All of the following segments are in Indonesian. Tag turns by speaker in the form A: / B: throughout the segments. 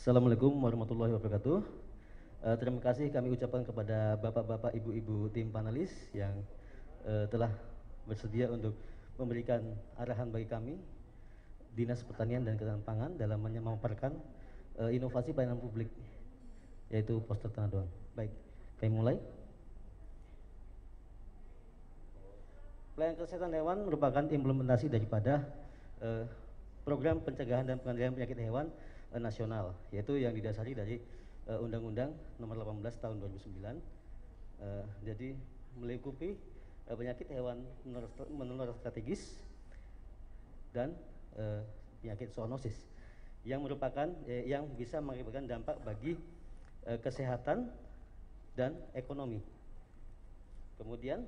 A: Assalamualaikum warahmatullahi wabarakatuh. Terima kasih kami ucapkan kepada bapak-bapak, ibu-ibu tim panelis yang telah bersedia untuk memberikan arahan bagi kami, Dinas Pertanian dan Ketahanan Pangan, dalam memaparkan inovasi pelayanan publik, yaitu poster tanah doang. Baik, kami mulai. Pelayanan kesehatan hewan merupakan implementasi daripada program pencegahan dan pengendalian penyakit hewan nasional, yaitu yang didasari dari Undang-Undang Nomor 18 Tahun 2009. Jadi melingkupi penyakit hewan menular strategis dan penyakit zoonosis yang merupakan yang bisa mengakibatkan dampak bagi kesehatan dan ekonomi. Kemudian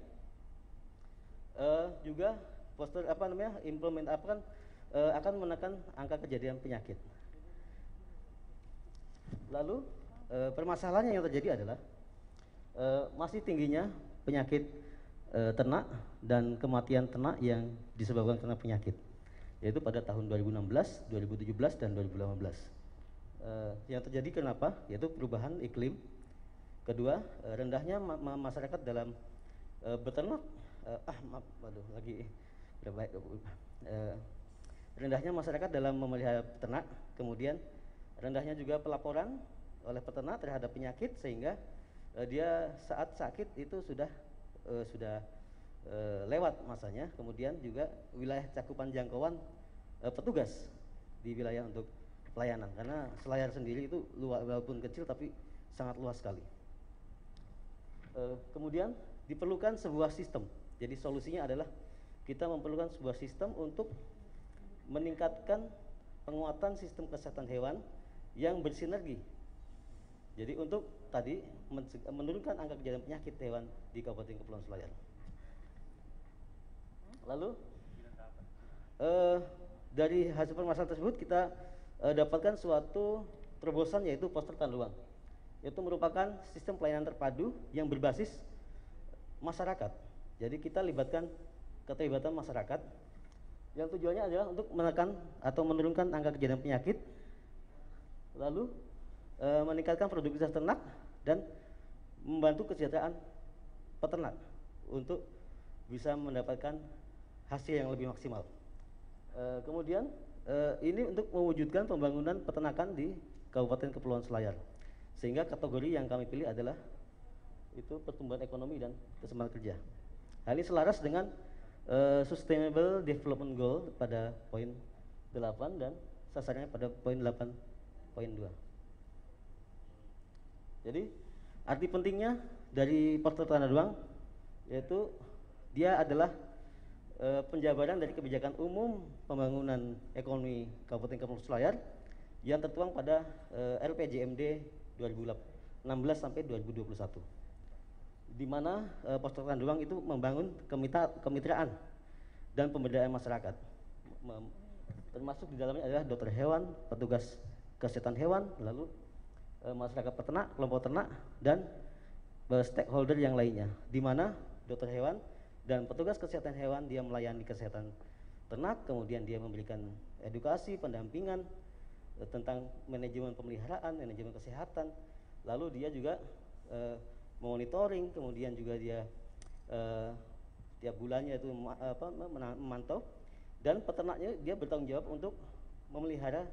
A: juga poster akan menekan angka kejadian penyakit. Lalu permasalahannya yang terjadi adalah masih tingginya penyakit ternak dan kematian ternak yang disebabkan karena penyakit, yaitu pada tahun 2016, 2017, dan 2018. Yang terjadi kenapa? Yaitu perubahan iklim. Kedua, rendahnya masyarakat dalam beternak. Rendahnya masyarakat dalam memelihara peternak, kemudian rendahnya juga pelaporan oleh peternak terhadap penyakit, sehingga dia saat sakit itu sudah lewat masanya. Kemudian juga wilayah cakupan jangkauan petugas di wilayah untuk pelayanan, karena Selayar sendiri itu walaupun kecil tapi sangat luas sekali. Kemudian diperlukan sebuah sistem. Jadi solusinya adalah kita memerlukan sebuah sistem untuk meningkatkan penguatan sistem kesehatan hewan yang bersinergi. Jadi untuk tadi menurunkan angka kejadian penyakit hewan di Kabupaten Kepulauan Selayar. Lalu dari hasil permasalahan tersebut kita dapatkan suatu terobosan, yaitu poster Tanduang. Itu merupakan sistem pelayanan terpadu yang berbasis masyarakat. Jadi kita libatkan keterlibatan masyarakat, yang tujuannya adalah untuk menekan atau menurunkan angka kejadian penyakit, lalu meningkatkan produktivitas ternak dan membantu kesejahteraan peternak untuk bisa mendapatkan hasil yang lebih maksimal. Kemudian ini untuk mewujudkan pembangunan peternakan di Kabupaten Kepulauan Selayar, sehingga kategori yang kami pilih adalah itu pertumbuhan ekonomi dan keseimbangan kerja. Hal ini selaras dengan Sustainable Development Goal pada poin 8 dan sasarannya pada poin 8.2. Jadi arti pentingnya dari poster Tanah Doang yaitu dia adalah penjabaran dari kebijakan umum pembangunan ekonomi Kabupaten Kepulauan Selayar yang tertuang pada RPJMD 2016 sampai 2021. Di mana poster Tanduang itu membangun kemitraan dan pemberdayaan masyarakat, termasuk di dalamnya adalah dokter hewan, petugas kesehatan hewan, lalu masyarakat peternak, kelompok ternak, dan stakeholder yang lainnya, di mana dokter hewan dan petugas kesehatan hewan dia melayani kesehatan ternak, kemudian dia memberikan edukasi, pendampingan tentang manajemen pemeliharaan, manajemen kesehatan, lalu dia juga monitoring, kemudian juga dia tiap bulannya itu memantau, dan peternaknya dia bertanggung jawab untuk memelihara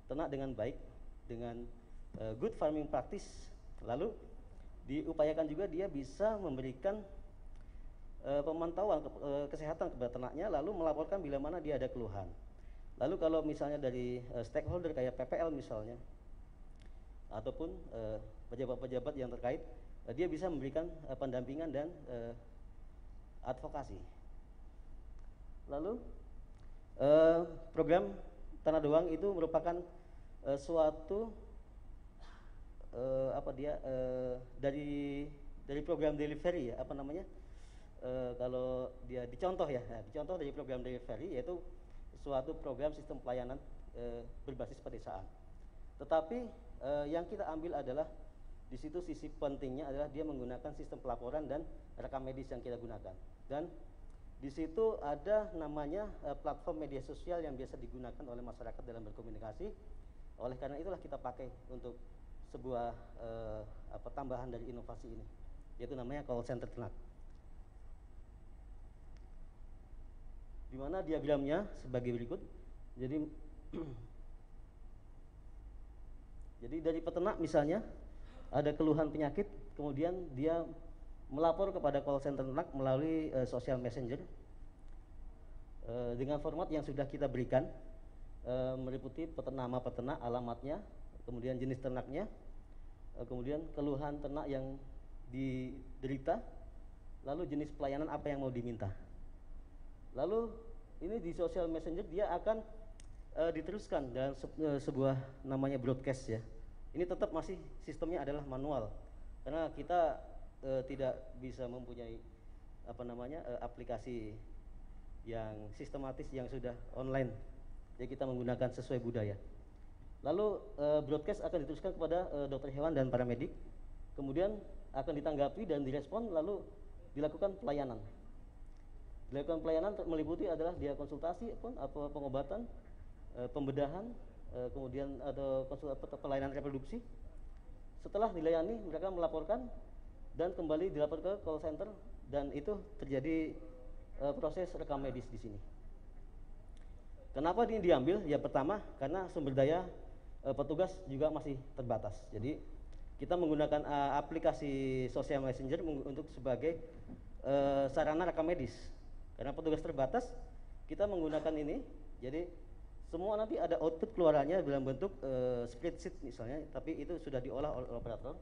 A: ternak dengan baik, dengan good farming practice. Lalu diupayakan juga dia bisa memberikan pemantauan kesehatan kepada ternaknya, lalu melaporkan bila mana dia ada keluhan. Lalu kalau misalnya dari stakeholder kayak PPL misalnya, ataupun pejabat-pejabat yang terkait, dia bisa memberikan pendampingan dan advokasi. Lalu program Tanah Doang itu merupakan suatu dari program delivery, ya, kalau dia dicontoh dari program delivery, yaitu suatu program sistem pelayanan berbasis pedesaan. Tetapi yang kita ambil adalah di situ sisi pentingnya adalah dia menggunakan sistem pelaporan dan rekam medis yang kita gunakan. Dan di situ ada namanya platform media sosial yang biasa digunakan oleh masyarakat dalam berkomunikasi, Oleh karena itulah kita pakai untuk sebuah tambahan dari inovasi ini, yaitu namanya call center ternak. Di mana diagramnya sebagai berikut. Jadi jadi dari peternak misalnya ada keluhan penyakit, kemudian dia melapor kepada call center ternak melalui social messenger dengan format yang sudah kita berikan, meliputi nama peternak, alamatnya, kemudian jenis ternaknya, kemudian keluhan ternak yang diderita, lalu jenis pelayanan apa yang mau diminta. Lalu ini di social messenger dia akan diteruskan dalam sebuah namanya broadcast ya. Ini tetap masih sistemnya adalah manual karena kita tidak bisa mempunyai aplikasi yang sistematis yang sudah online. Jadi kita menggunakan sesuai budaya. Lalu broadcast akan diteruskan kepada dokter hewan dan paramedik. Kemudian akan ditanggapi dan direspon, lalu dilakukan pelayanan. Dilakukan pelayanan meliputi adalah dia konsultasi, pengobatan, pembedahan, kemudian ada pelayanan reproduksi. Setelah dilayani, mereka melaporkan dan kembali dilapor ke call center, dan itu terjadi proses rekam medis di sini. Kenapa ini diambil? Ya pertama karena sumber daya petugas juga masih terbatas. Jadi kita menggunakan aplikasi social messenger untuk sebagai sarana rekam medis. Karena petugas terbatas, kita menggunakan ini. Jadi semua nanti ada output keluarannya dalam bentuk spreadsheet misalnya, tapi itu sudah diolah oleh operator.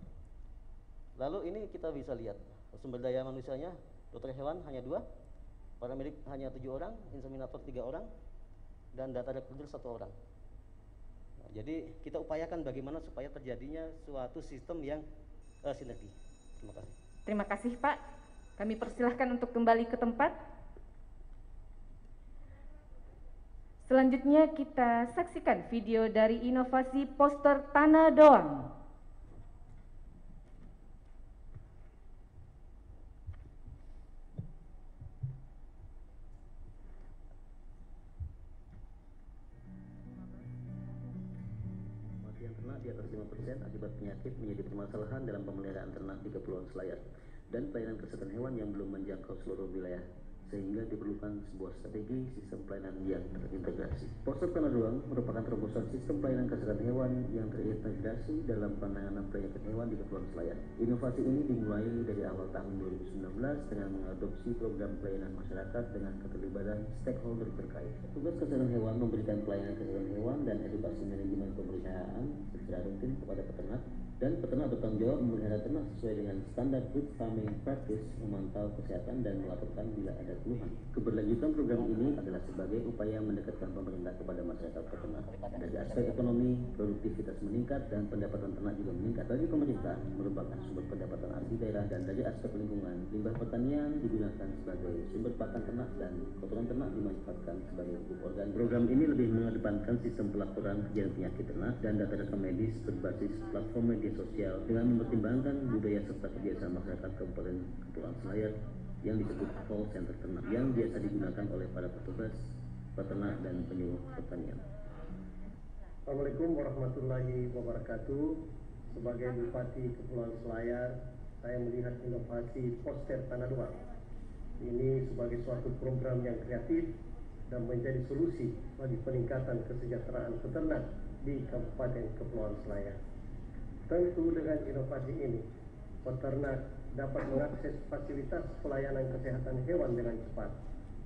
A: Lalu ini kita bisa lihat sumber daya manusianya, dokter hewan hanya 2, paramedik hanya 7 orang, inseminator 3 orang, dan data recorder 1 orang. Nah, jadi kita upayakan bagaimana supaya terjadinya suatu sistem yang sinergi. Terima kasih.
B: Terima kasih Pak. Kami persilahkan untuk kembali ke tempat. Selanjutnya kita saksikan video dari inovasi poster Tanah Doang.
C: Kematian ternak di atas 5% akibat penyakit menjadi permasalahan dalam pemeliharaan ternak di Kepulauan Selayar dan pelayanan kesehatan hewan yang belum menjangkau seluruh wilayah, sehingga diperlukan sebuah strategi sistem pelayanan yang terintegrasi. Poster Tanah Doang merupakan terobosan sistem pelayanan kesehatan hewan yang terintegrasi dalam penanganan penyakit hewan di Kepulauan Selayar. Inovasi ini dimulai dari awal tahun 2019 dengan mengadopsi program pelayanan masyarakat dengan keterlibatan stakeholder terkait. Petugas kesehatan hewan memberikan pelayanan kesehatan hewan dan edukasi manajemen pemeliharaan secara rutin kepada peternak, dan peternak bertanggung jawab memelihara ternak sesuai dengan standar good farming practice, memantau kesehatan dan melaporkan bila ada keluhan. Keberlanjutan program ini adalah sebagai upaya mendekatkan pemerintah kepada masyarakat peternak. Dari aspek ekonomi, produktivitas meningkat dan pendapatan ternak juga meningkat. Bagi pemerintah, merupakan sumber pendapatan asli daerah, dan dari aspek lingkungan, limbah pertanian digunakan sebagai sumber pakan ternak dan kotoran ternak dimanfaatkan sebagai pupuk organ. Program ini lebih mengedepankan sistem pelaporan kejadian penyakit ternak dan data rekam medis berbasis platform media sosial dengan mempertimbangkan budaya serta kebiasaan masyarakat Kabupaten Kepulauan Selayar yang disebut call center ternak yang biasa digunakan oleh para petugas, peternak, dan penyuluh pertanian.
D: Assalamualaikum warahmatullahi wabarakatuh. Sebagai Bupati Kepulauan Selayar, saya melihat inovasi poster Tanah Doang ini sebagai suatu program yang kreatif dan menjadi solusi bagi peningkatan kesejahteraan peternak di Kabupaten Kepulauan Selayar. Tentu dengan inovasi ini, peternak dapat mengakses fasilitas pelayanan kesehatan hewan dengan cepat.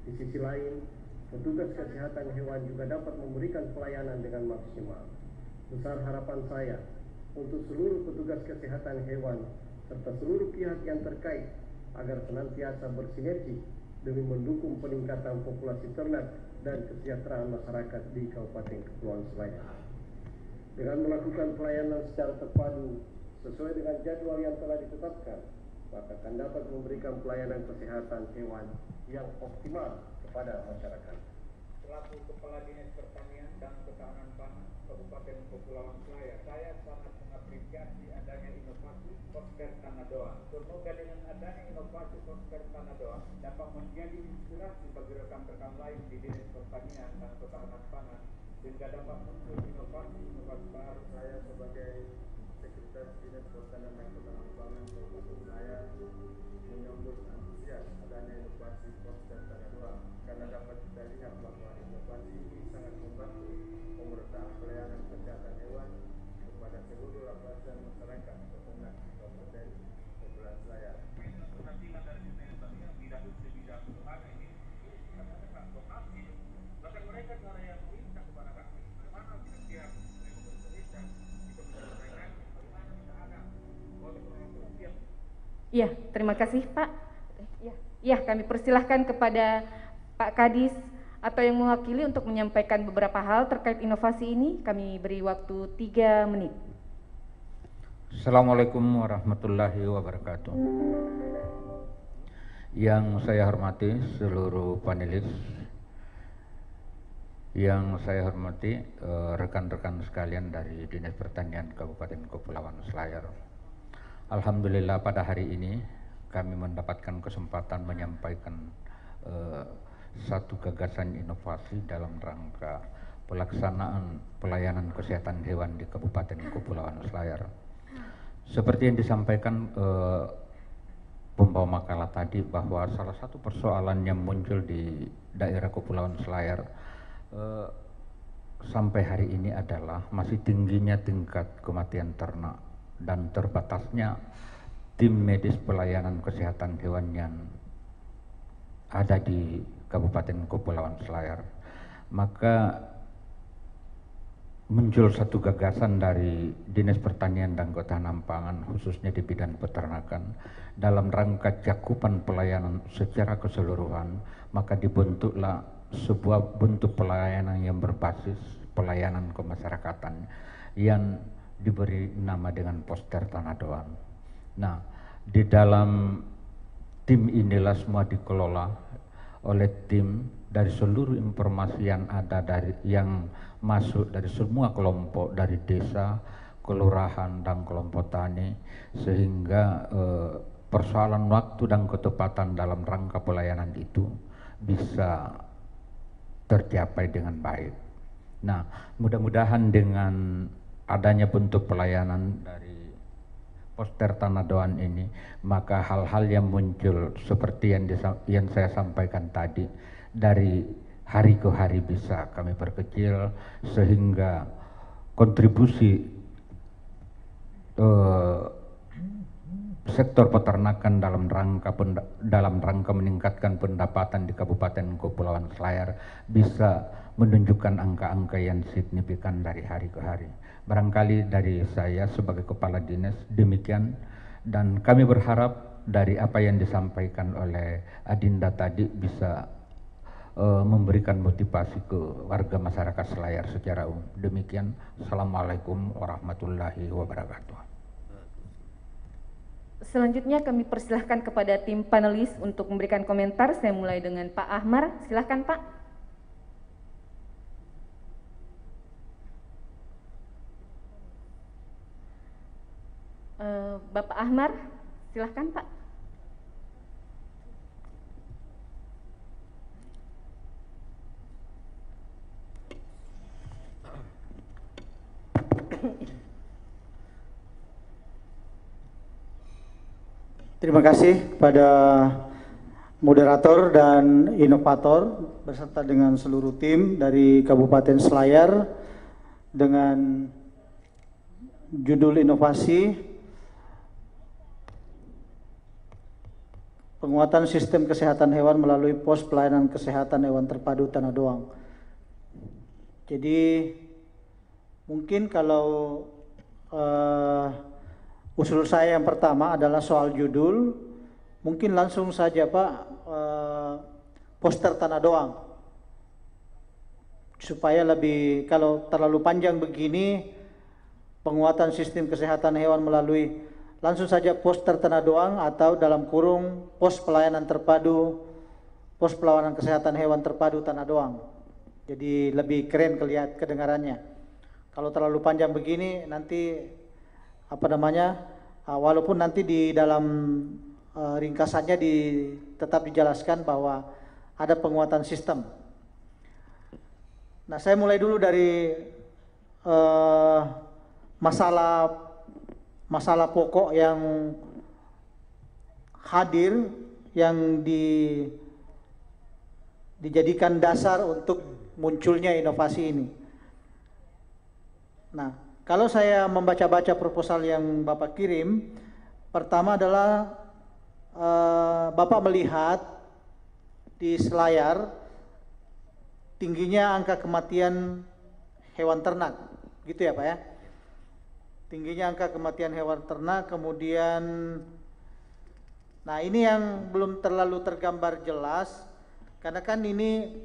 D: Di sisi lain, petugas kesehatan hewan juga dapat memberikan pelayanan dengan maksimal. Besar harapan saya untuk seluruh petugas kesehatan hewan serta seluruh pihak yang terkait agar senantiasa bersinergi demi mendukung peningkatan populasi ternak dan kesejahteraan masyarakat di Kabupaten Kepulauan Selayar. Dengan melakukan pelayanan secara terpadu sesuai dengan jadwal yang telah ditetapkan, maka akan dapat memberikan pelayanan kesehatan hewan yang optimal kepada masyarakat.
E: Selaku Kepala Dinas Pertanian dan Ketahanan Pangan Kabupaten Kepulauan Selayar, saya sangat mengapresiasi adanya inovasi poster Tanah Doang. Semoga dengan adanya inovasi poster Tanah Doang dapat menjadi inspirasi bagi rekan-rekan lain di Dinas Pertanian dan Ketahanan Pangan sehingga dapat muncul inovasi baru. Saya sebagai Sekretaris Dinas Pertanian dan Ketahanan Pangan Kabupaten Selayar menyambut antusias adanya inovasi poster Tanah Doang, karena dapat kita lihat bahwa inovasi ini sangat membantu pemerataan pelayanan kesehatan hewan kepada seluruh lapisan masyarakat peternak di Kabupaten Kepulauan Selayar. Penampilan dari BPSDM yang bidang Tuhan ini katanya transportasi, bahkan mereka cara yang minta kepada kami bagaimana setiap Indonesia itu bisa bersaingan, bagaimana bisa ada oleh setiap.
B: Iya, terima kasih Pak. Iya, kami persilahkan kepada Pak Kadis atau yang mewakili untuk menyampaikan beberapa hal terkait inovasi ini. Kami beri waktu 3 menit.
F: Assalamualaikum warahmatullahi wabarakatuh. Yang saya hormati seluruh panelis, yang saya hormati rekan-rekan sekalian dari Dinas Pertanian Kabupaten Kepulauan Selayar. Alhamdulillah pada hari ini kami mendapatkan kesempatan menyampaikan satu gagasan inovasi dalam rangka pelaksanaan pelayanan kesehatan hewan di Kabupaten Kepulauan Selayar. Seperti yang disampaikan pembawa makalah tadi, bahwa salah satu persoalan yang muncul di daerah Kepulauan Selayar sampai hari ini adalah masih tingginya tingkat kematian ternak dan terbatasnya tim medis pelayanan kesehatan hewan yang ada di Kabupaten Kepulauan Selayar. Maka muncul satu gagasan dari Dinas Pertanian dan Ketahanan Pangan, khususnya di bidang peternakan, dalam rangka cakupan pelayanan secara keseluruhan, maka dibentuklah sebuah bentuk pelayanan yang berbasis pelayanan kemasyarakatan yang diberi nama dengan poster Tanah Doang. Nah, di dalam tim inilah semua dikelola oleh tim dari seluruh informasi yang ada yang masuk dari semua kelompok, dari desa, kelurahan dan kelompok tani, sehingga persoalan waktu dan ketepatan dalam rangka pelayanan itu bisa tercapai dengan baik. Nah, mudah-mudahan dengan adanya bentuk pelayanan dari poster Tanah Doang ini, maka hal-hal yang muncul seperti yang saya sampaikan tadi dari hari ke hari bisa kami perkecil, sehingga kontribusi sektor peternakan dalam rangka meningkatkan pendapatan di Kabupaten Kepulauan Selayar bisa menunjukkan angka-angka yang signifikan dari hari ke hari. Barangkali dari saya sebagai kepala dinas demikian, dan kami berharap dari apa yang disampaikan oleh Adinda tadi bisa memberikan motivasi ke warga masyarakat Selayar secara umum. Demikian, Assalamualaikum warahmatullahi wabarakatuh.
B: Selanjutnya kami persilahkan kepada tim panelis untuk memberikan komentar. Saya mulai dengan Pak Ahmar, silahkan Pak. Bapak Ahmar, silahkan Pak.
G: Terima kasih pada moderator dan inovator beserta dengan seluruh tim dari Kabupaten Selayar dengan judul inovasi penguatan sistem kesehatan hewan melalui pos pelayanan kesehatan hewan terpadu Tanah Doang. Jadi mungkin kalau usul saya yang pertama adalah soal judul, mungkin langsung saja Pak, poster Tanah Doang, supaya lebih, kalau terlalu panjang begini, penguatan sistem kesehatan hewan melalui, langsung saja poster Tanah Doang atau dalam kurung pos pelayanan terpadu, pos pelayanan kesehatan hewan terpadu Tanah Doang. Jadi lebih keren kedengarannya. Kalau terlalu panjang begini nanti walaupun nanti di dalam ringkasannya tetap dijelaskan bahwa ada penguatan sistem. Nah, saya mulai dulu dari masalah pokok yang hadir, yang dijadikan dasar untuk munculnya inovasi ini. Nah, kalau saya membaca-baca proposal yang Bapak kirim, pertama adalah Bapak melihat di selayar tingginya angka kematian hewan ternak, gitu ya Pak ya? Tingginya angka kematian hewan ternak, kemudian, nah ini yang belum terlalu tergambar jelas, karena kan ini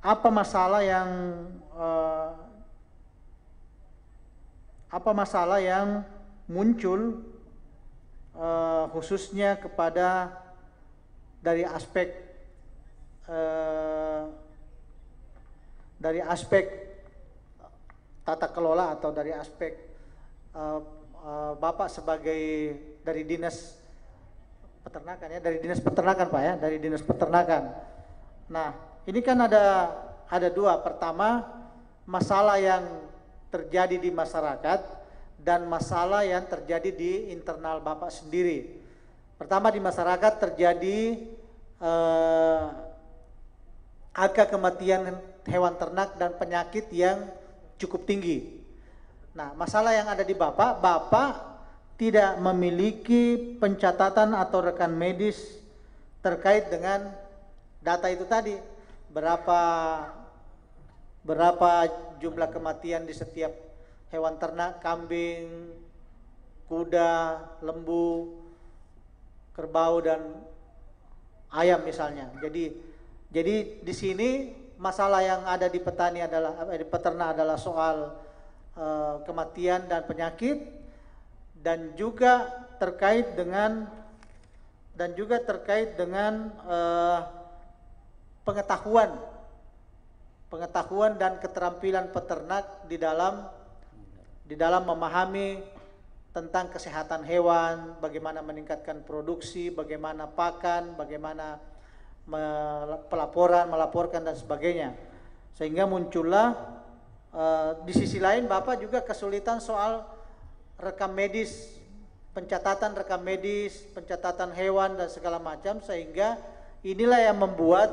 G: apa masalah yang muncul khususnya kepada dari aspek tata kelola atau dari aspek Bapak sebagai dari dinas peternakan ya, dari dinas peternakan Pak ya, dari dinas peternakan. Nah, ini kan ada dua. Pertama, masalah yang terjadi di masyarakat dan masalah yang terjadi di internal Bapak sendiri. Pertama, di masyarakat terjadi angka kematian hewan ternak dan penyakit yang cukup tinggi. Nah, masalah yang ada di Bapak tidak memiliki pencatatan atau rekan medis terkait dengan data itu tadi. Berapa jumlah kematian di setiap hewan ternak, kambing, kuda, lembu, kerbau dan ayam misalnya. Jadi di sini masalah yang ada di peternak adalah soal kematian dan penyakit, dan juga terkait dengan pengetahuan dan keterampilan peternak di dalam memahami tentang kesehatan hewan, bagaimana meningkatkan produksi, bagaimana pakan, bagaimana melaporkan dan sebagainya. Sehingga muncullah di sisi lain Bapak juga kesulitan soal rekam medis, pencatatan rekam medis, pencatatan hewan dan segala macam, sehingga inilah yang membuat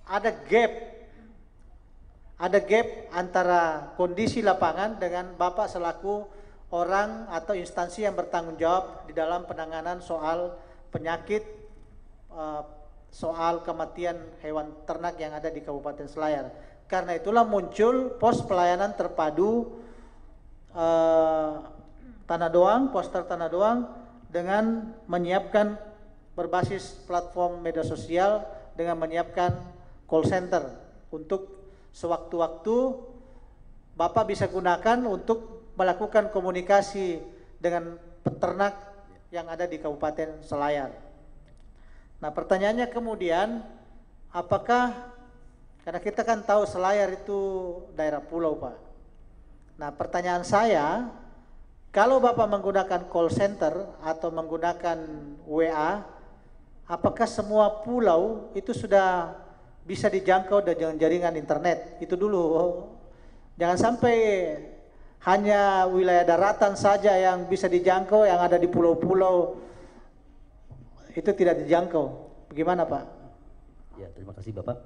G: ada gap antara kondisi lapangan dengan Bapak selaku orang atau instansi yang bertanggung jawab di dalam penanganan soal penyakit, soal kematian hewan ternak yang ada di Kabupaten Selayar. Karena itulah muncul pos pelayanan terpadu Tanah Doang, poster Tanah Doang, dengan menyiapkan berbasis platform media sosial, dengan menyiapkan call center untuk sewaktu-waktu Bapak bisa gunakan untuk melakukan komunikasi dengan peternak yang ada di Kabupaten Selayar. Nah, pertanyaannya kemudian, apakah, karena kita kan tahu Selayar itu daerah pulau Pak. Nah, pertanyaan saya, kalau Bapak menggunakan call center atau menggunakan WA, apakah semua pulau itu sudah bisa dijangkau dengan jaringan internet? Itu dulu. Jangan sampai hanya wilayah daratan saja yang bisa dijangkau, yang ada di pulau-pulau itu tidak dijangkau. Bagaimana Pak?
A: Ya, terima kasih Bapak.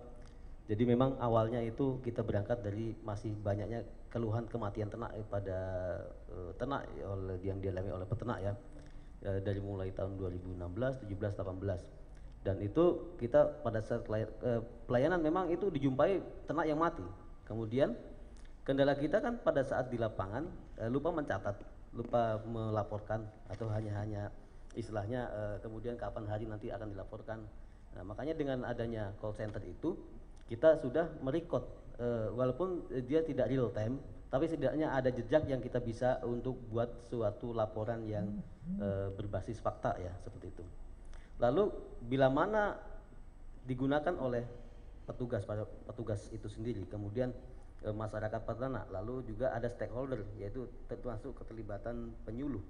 A: Jadi memang awalnya itu kita berangkat dari masih banyaknya keluhan kematian ternak pada ternak yang dialami oleh peternak ya, dari mulai tahun 2016, 17, 18. Dan itu kita pada saat pelayanan memang itu dijumpai ternak yang mati. Kemudian kendala kita kan pada saat di lapangan lupa mencatat, lupa melaporkan, atau hanya istilahnya kemudian kapan hari nanti akan dilaporkan. Nah, makanya dengan adanya call center itu kita sudah merecord, walaupun dia tidak real time, tapi setidaknya ada jejak yang kita bisa untuk buat suatu laporan yang berbasis fakta ya, seperti itu. Lalu bila mana digunakan oleh petugas itu sendiri, kemudian masyarakat peternak, lalu juga ada stakeholder, yaitu termasuk keterlibatan penyuluh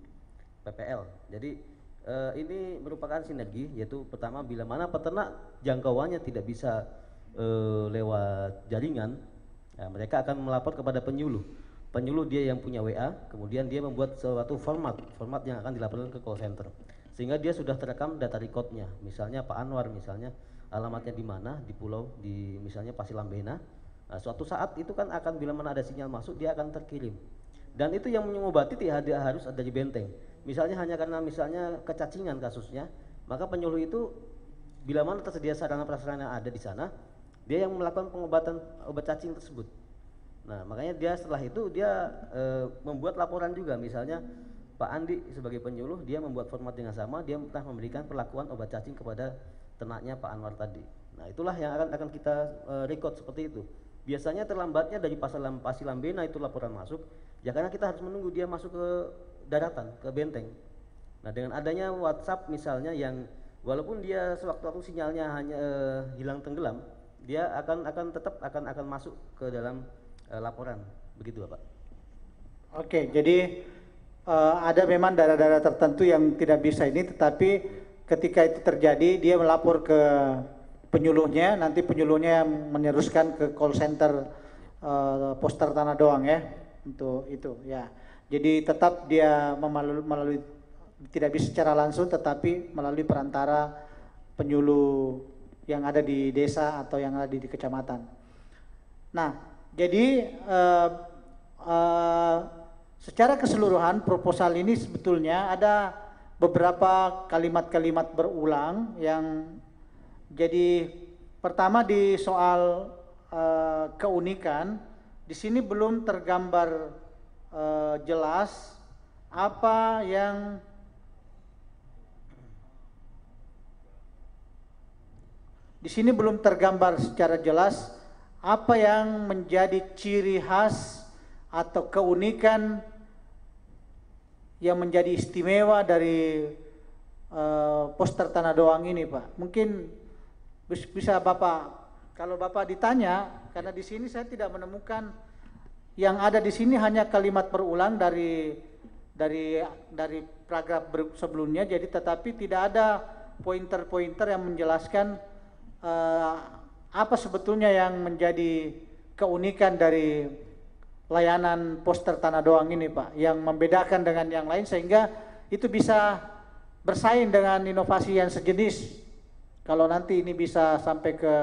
A: PPL. Jadi ini merupakan sinergi, yaitu pertama bila mana peternak jangkauannya tidak bisa lewat jaringan, Nah, mereka akan melapor kepada penyuluh. Penyuluh dia yang punya WA, kemudian dia membuat suatu format yang akan dilaporkan ke call center. Sehingga dia sudah terekam data recordnya. Misalnya Pak Anwar misalnya alamatnya di mana, di pulau di misalnya Pasilambena. Nah, suatu saat itu kan akan bila mana ada sinyal masuk dia akan terkirim. Dan itu yang mengobati tidak harus ada di benteng. Misalnya hanya karena misalnya kecacingan kasusnya, maka penyuluh itu bila mana tersedia sarana prasarana ada di sana, dia yang melakukan pengobatan obat cacing tersebut. Nah, makanya dia setelah itu dia membuat laporan juga, misalnya Pak Andi sebagai penyuluh dia membuat format dengan sama, dia telah memberikan perlakuan obat cacing kepada ternaknya Pak Anwar tadi. Nah, itulah yang akan kita record seperti itu. Biasanya terlambatnya dari Pasilambena itu laporan masuk, ya karena kita harus menunggu dia masuk ke daratan, ke benteng. Nah, dengan adanya WhatsApp misalnya yang walaupun dia sewaktu-waktu sinyalnya hanya hilang tenggelam, dia akan tetap masuk ke dalam laporan, begitu Bapak.
G: Oke, jadi ada memang daerah-daerah tertentu yang tidak bisa ini, tetapi ketika itu terjadi dia melapor ke penyuluhnya, nanti penyuluhnya yang meneruskan ke call center Poster Tanah Doang ya, untuk itu ya. Jadi tetap dia melalui tidak bisa secara langsung, tetapi melalui perantara penyuluh yang ada di desa atau yang ada di kecamatan. Nah, jadi secara keseluruhan proposal ini sebetulnya ada beberapa kalimat-kalimat berulang yang jadi pertama di soal keunikan, di sini belum tergambar jelas apa yang di sini belum tergambar secara jelas apa yang menjadi ciri khas atau keunikan yang menjadi istimewa dari Poster Tanah Doang ini, Pak. Mungkin bisa Bapak, kalau Bapak ditanya, karena di sini saya tidak menemukan, yang ada di sini hanya kalimat berulang dari paragraf sebelumnya, jadi tetapi tidak ada pointer-pointer yang menjelaskan apa sebetulnya yang menjadi keunikan dari layanan Poster Tanah Doang ini, Pak, yang membedakan dengan yang lain sehingga itu bisa bersaing dengan inovasi yang sejenis. Kalau nanti ini bisa sampai ke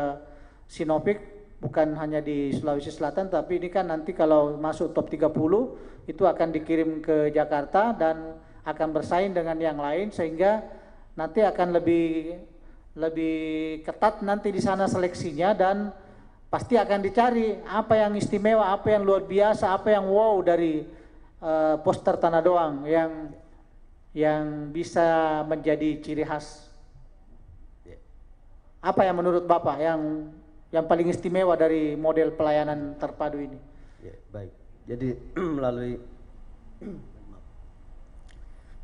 G: Sinopik, bukan hanya di Sulawesi Selatan, tapi ini kan nanti kalau masuk top 30 itu akan dikirim ke Jakarta dan akan bersaing dengan yang lain, sehingga nanti akan lebih ketat nanti di sana seleksinya, dan pasti akan dicari apa yang istimewa, apa yang luar biasa, apa yang wow dari Poster Tanah Doang yang bisa menjadi ciri khas. Apa yang menurut Bapak yang paling istimewa dari model pelayanan terpadu ini?
A: Ya, baik. Jadi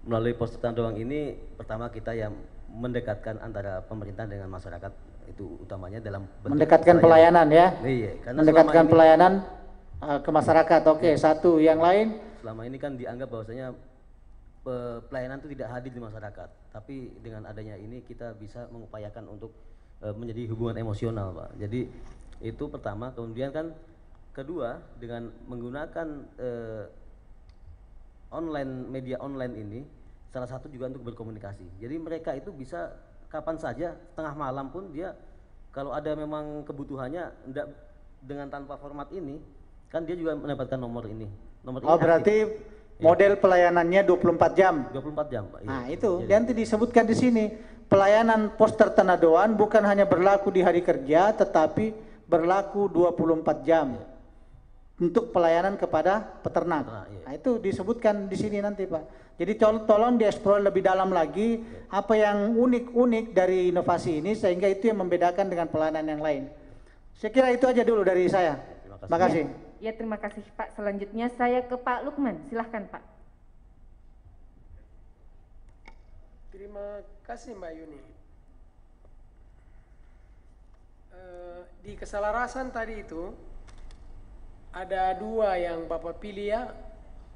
A: melalui Poster Tanah Doang ini pertama kita yang mendekatkan antara pemerintah dengan masyarakat, itu utamanya dalam
G: mendekatkan pelayanan ya.
A: Iya, karena
G: mendekatkan pelayanan ke masyarakat. Oke, satu. Yang lain,
A: selama ini kan dianggap bahwasanya pelayanan itu tidak hadir di masyarakat, tapi dengan adanya ini kita bisa mengupayakan untuk menjadi hubungan emosional, Pak. Jadi itu pertama. Kemudian kan kedua, dengan menggunakan media online ini, salah satu juga untuk berkomunikasi. Jadi mereka itu bisa kapan saja, tengah malam pun dia kalau ada memang kebutuhannya dengan tanpa format ini, kan dia juga mendapatkan nomor ini.
G: Oh, berarti model pelayanannya 24 jam.
A: 24 jam, Pak.
G: Nah,
A: iya.
G: itu nanti disebutkan di sini. Pelayanan Poster Tanah Doang bukan hanya berlaku di hari kerja, tetapi berlaku 24 jam. Untuk pelayanan kepada peternak.
A: Iya.
G: Nah, itu disebutkan di sini nanti, Pak. Jadi tolong dieksplor lebih dalam lagi apa yang unik-unik dari inovasi ini, sehingga itu yang membedakan dengan pelayanan yang lain. Saya kira itu aja dulu dari saya. Terima kasih.
B: Ya, terima kasih Pak. Selanjutnya saya ke Pak Lukman. Silahkan Pak.
H: Terima kasih Mbak Yuni. Di keselarasan tadi itu ada dua yang Bapak pilih ya,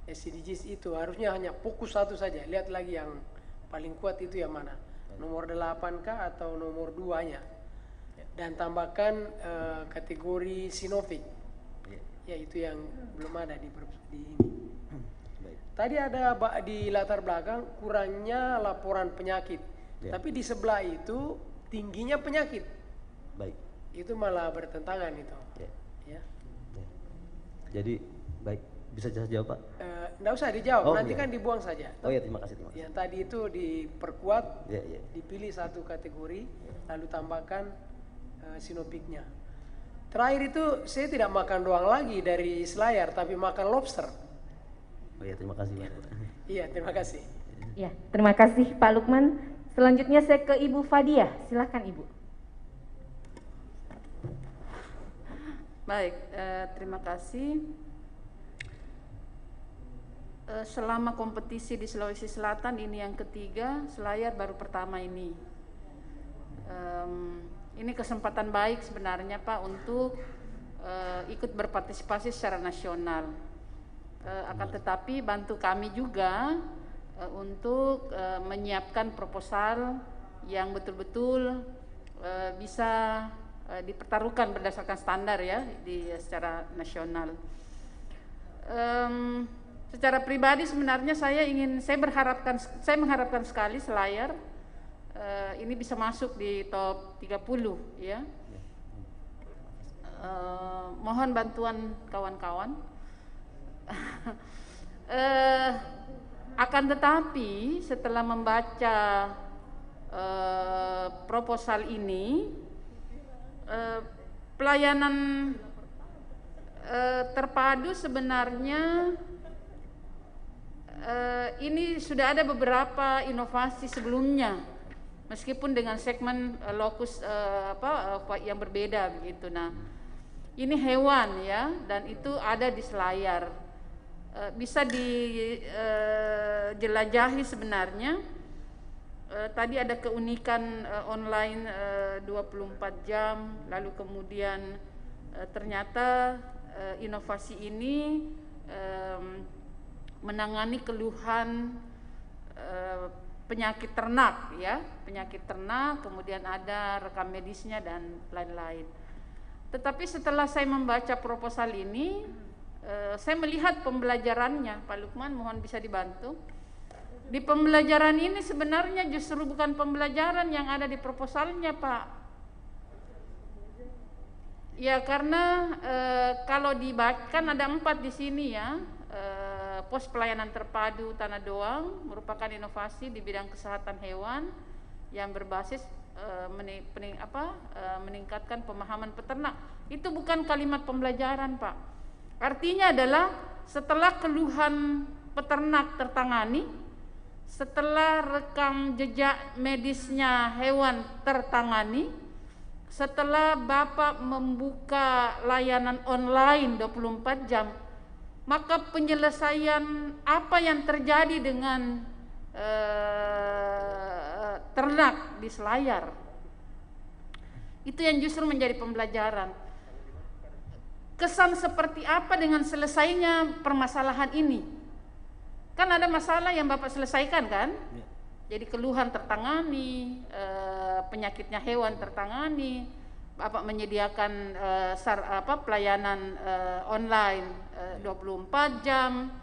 H: SDGs itu harusnya hanya fokus satu saja. Lihat lagi yang paling kuat itu yang mana, nomor 8 kah atau nomor 2-nya, dan tambahkan kategori Sinopik. Ya itu yang belum ada di ini.
A: Baik.
H: Tadi ada di latar belakang kurangnya laporan penyakit,
A: Ya.
H: tapi di sebelah itu tingginya penyakit.
A: Baik.
H: Itu malah bertentangan itu.
A: Ya.
H: Ya.
A: Ya. Jadi baik, bisa saya jawab Pak?
H: Nggak usah dijawab,
A: Oh,
H: nanti
A: iya.
H: kan dibuang saja.
A: Oh ya, terima kasih.
H: Yang tadi itu diperkuat,
A: Ya, ya.
H: dipilih satu kategori, lalu tambahkan sinopiknya. Terakhir itu saya tidak makan doang lagi dari Selayar, tapi makan lobster.
A: Oh ya, terima kasih Pak.
H: Iya, terima kasih.
B: Ya, terima kasih Pak Lukman. Selanjutnya saya ke Ibu Fadia. Silakan Ibu.
I: Baik, terima kasih. Selama kompetisi di Sulawesi Selatan ini yang ketiga, Selayar baru pertama ini. Ini kesempatan baik sebenarnya Pak untuk ikut berpartisipasi secara nasional. Akan tetapi bantu kami juga untuk menyiapkan proposal yang betul-betul bisa dipertaruhkan berdasarkan standar ya secara nasional. Secara pribadi sebenarnya saya mengharapkan sekali Selayar ini bisa masuk di top 30 ya. Mohon bantuan kawan-kawan. Akan tetapi setelah membaca proposal ini, pelayanan terpadu sebenarnya ini sudah ada beberapa inovasi sebelumnya, meskipun dengan segmen lokus yang berbeda begitu. Nah, ini hewan ya, dan itu ada di Selayar. Bisa dijelajahi sebenarnya. Tadi ada keunikan online 24 jam, lalu kemudian ternyata inovasi ini menangani keluhan penyakit ternak ya, penyakit ternak, kemudian ada rekam medisnya dan lain-lain. Tetapi setelah saya membaca proposal ini, saya melihat pembelajarannya. Pak Lukman, mohon bisa dibantu. Di pembelajaran ini sebenarnya justru bukan pembelajaran yang ada di proposalnya, Pak. Ya karena kalau dibaca kan ada 4 di sini ya. Pos pelayanan terpadu Tanah Doang merupakan inovasi di bidang kesehatan hewan yang berbasis meningkatkan pemahaman peternak. Itu bukan kalimat pembelajaran, Pak. Artinya adalah setelah keluhan peternak tertangani, setelah rekam jejak medisnya hewan tertangani, setelah Bapak membuka layanan online 24 jam, maka penyelesaian apa yang terjadi dengan ternak di Selayar itu yang justru menjadi pembelajaran. Kesan seperti apa dengan selesainya permasalahan ini? Kan ada masalah yang Bapak selesaikan kan? Ya. Jadi keluhan tertangani, penyakitnya hewan tertangani, Bapak menyediakan pelayanan online 24 jam.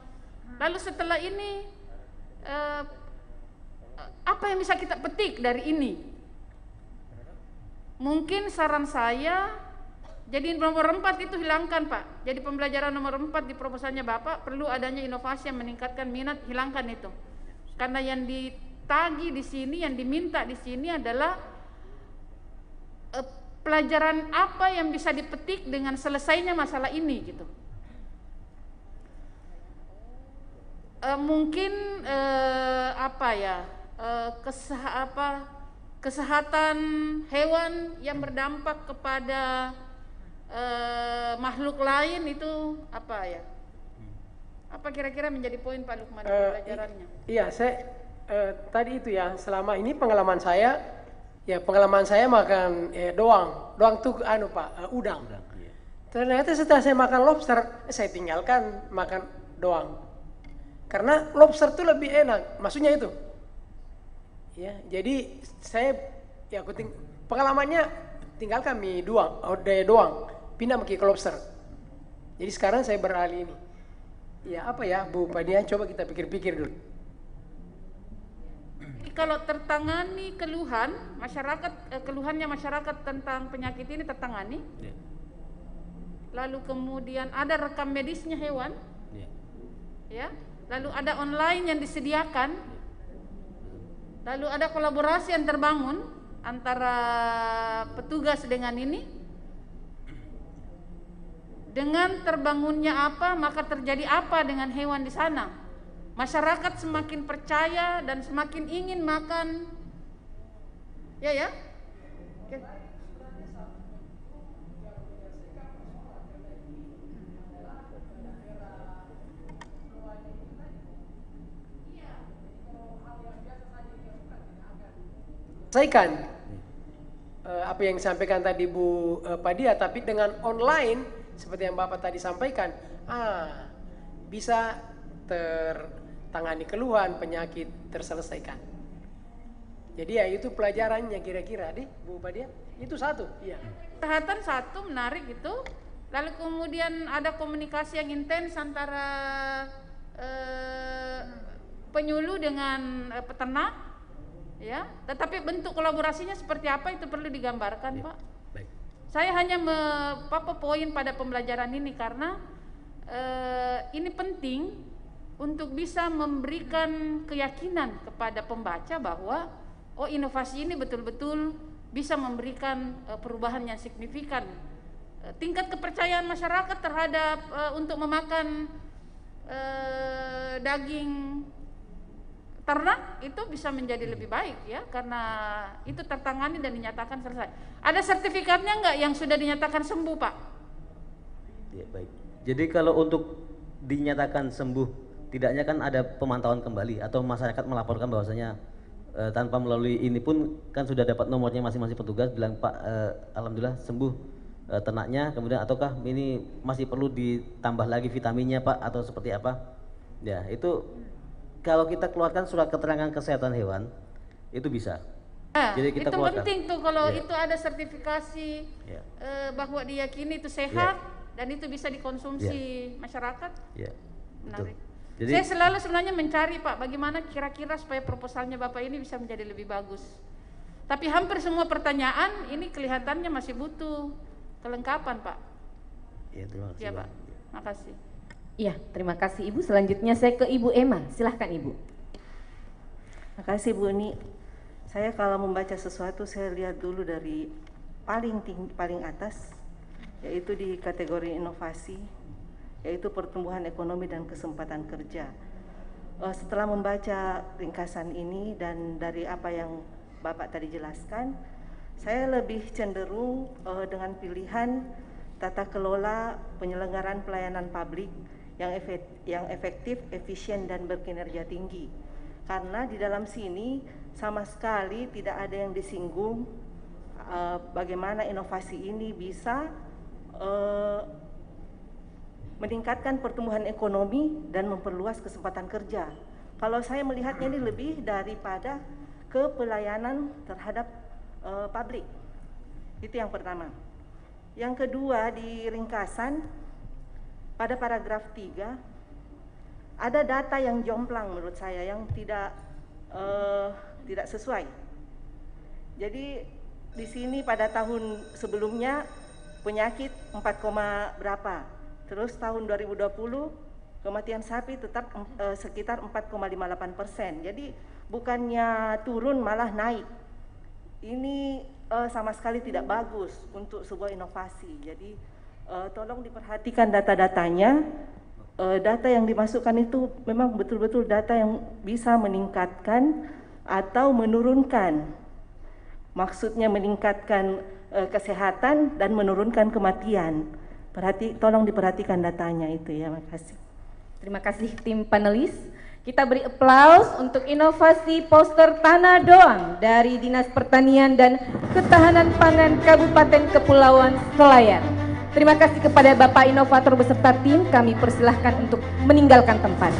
I: Lalu setelah ini apa yang bisa kita petik dari ini? Mungkin saran saya, jadi nomor 4 itu hilangkan, Pak. Jadi pembelajaran nomor 4 di proposalnya Bapak perlu adanya inovasi yang meningkatkan minat, hilangkan itu. Karena yang ditagi di sini, yang diminta di sini adalah pelajaran apa yang bisa dipetik dengan selesainya masalah ini gitu. Mungkin kesehatan hewan yang berdampak kepada makhluk lain itu apa ya? Apa kira-kira menjadi poin Pak Lukman pelajarannya?
H: Iya, saya tadi itu ya, selama ini pengalaman saya makan doang tuh udang. Iya. Ternyata setelah saya makan lobster, saya tinggalkan makan doang. Karena lobster tuh lebih enak, maksudnya itu. Ya, jadi saya pengalamannya tinggalkan mie doang, pindah ke lobster. Jadi sekarang saya beralih ini. Ya apa ya Bu Padia, coba kita pikir-pikir dulu.
I: Kalau tertangani keluhan masyarakat, keluhannya masyarakat tentang penyakit ini tertangani, lalu kemudian ada rekam medisnya hewan, ya, lalu ada online yang disediakan, lalu ada kolaborasi yang terbangun antara petugas dengan ini. Dengan terbangunnya apa, maka terjadi apa dengan hewan di sana? Masyarakat semakin percaya dan semakin ingin makan. Ya. Oke.
H: Selesaikan apa yang disampaikan tadi Bu Padia, tapi dengan online seperti yang Bapak tadi sampaikan, bisa tertangani keluhan, penyakit terselesaikan. Jadi ya itu pelajarannya kira-kira deh Bu Padia. Itu satu, iya.
I: Kesehatan satu menarik itu. Lalu kemudian ada komunikasi yang intens antara penyuluh dengan peternak, ya. Tetapi bentuk kolaborasinya seperti apa itu perlu digambarkan, Pak.
C: Baik.
I: Saya hanya poin pada pembelajaran ini karena ini penting untuk bisa memberikan keyakinan kepada pembaca bahwa inovasi ini betul-betul bisa memberikan perubahan yang signifikan. Tingkat kepercayaan masyarakat terhadap untuk memakan daging ternak itu bisa menjadi lebih baik, ya, karena itu tertangani dan dinyatakan selesai. Ada sertifikatnya nggak yang sudah dinyatakan sembuh, Pak?
A: Ya, baik. Jadi kalau untuk dinyatakan sembuh, tidaknya kan ada pemantauan kembali atau masyarakat melaporkan bahwasanya tanpa melalui ini pun kan sudah dapat nomornya masing-masing petugas bilang Pak alhamdulillah sembuh ternaknya, kemudian ataukah ini masih perlu ditambah lagi vitaminnya Pak atau seperti apa? Ya, itu kalau kita keluarkan surat keterangan kesehatan hewan itu bisa. Jadi kita
I: itu
A: keluarkan.
I: Penting tuh kalau itu ada sertifikasi bahwa diyakini itu sehat dan itu bisa dikonsumsi masyarakat. Menarik.
A: Jadi,
I: saya selalu sebenarnya mencari Pak bagaimana kira-kira supaya proposalnya Bapak ini bisa menjadi lebih bagus. Tapi hampir semua pertanyaan ini kelihatannya masih butuh kelengkapan Pak.
A: Ya, terima kasih.
I: Ya Pak, makasih.
B: Iya, terima kasih Ibu. Selanjutnya saya ke Ibu Emma. Silahkan Ibu.
J: Makasih Bu Uni. Saya kalau membaca sesuatu saya lihat dulu dari paling tinggi, paling atas, yaitu di kategori inovasi, yaitu pertumbuhan ekonomi dan kesempatan kerja. Setelah membaca ringkasan ini dan dari apa yang Bapak tadi jelaskan, saya lebih cenderung dengan pilihan tata kelola penyelenggaraan pelayanan publik yang efektif, efisien dan berkinerja tinggi. Karena di dalam sini sama sekali tidak ada yang disinggung bagaimana inovasi ini bisa meningkatkan pertumbuhan ekonomi dan memperluas kesempatan kerja. Kalau saya melihatnya ini lebih daripada ke pelayanan terhadap publik. Itu yang pertama. Yang kedua, di ringkasan pada paragraf 3 ada data yang jomplang menurut saya yang tidak sesuai. Jadi di sini pada tahun sebelumnya penyakit 4, berapa. Terus tahun 2020 kematian sapi tetap sekitar 4,58%. Jadi bukannya turun malah naik. Ini sama sekali tidak bagus untuk sebuah inovasi. Jadi tolong diperhatikan data-datanya. Data yang dimasukkan itu memang betul-betul data yang bisa meningkatkan atau menurunkan. Maksudnya meningkatkan kesehatan dan menurunkan kematian. Tolong diperhatikan datanya itu ya, makasih.
B: Terima kasih tim panelis. Kita beri aplaus untuk inovasi poster Tanah Doang dari Dinas Pertanian dan Ketahanan Pangan Kabupaten Kepulauan Selayar. Terima kasih kepada Bapak Inovator beserta tim, kami persilahkan untuk meninggalkan tempat.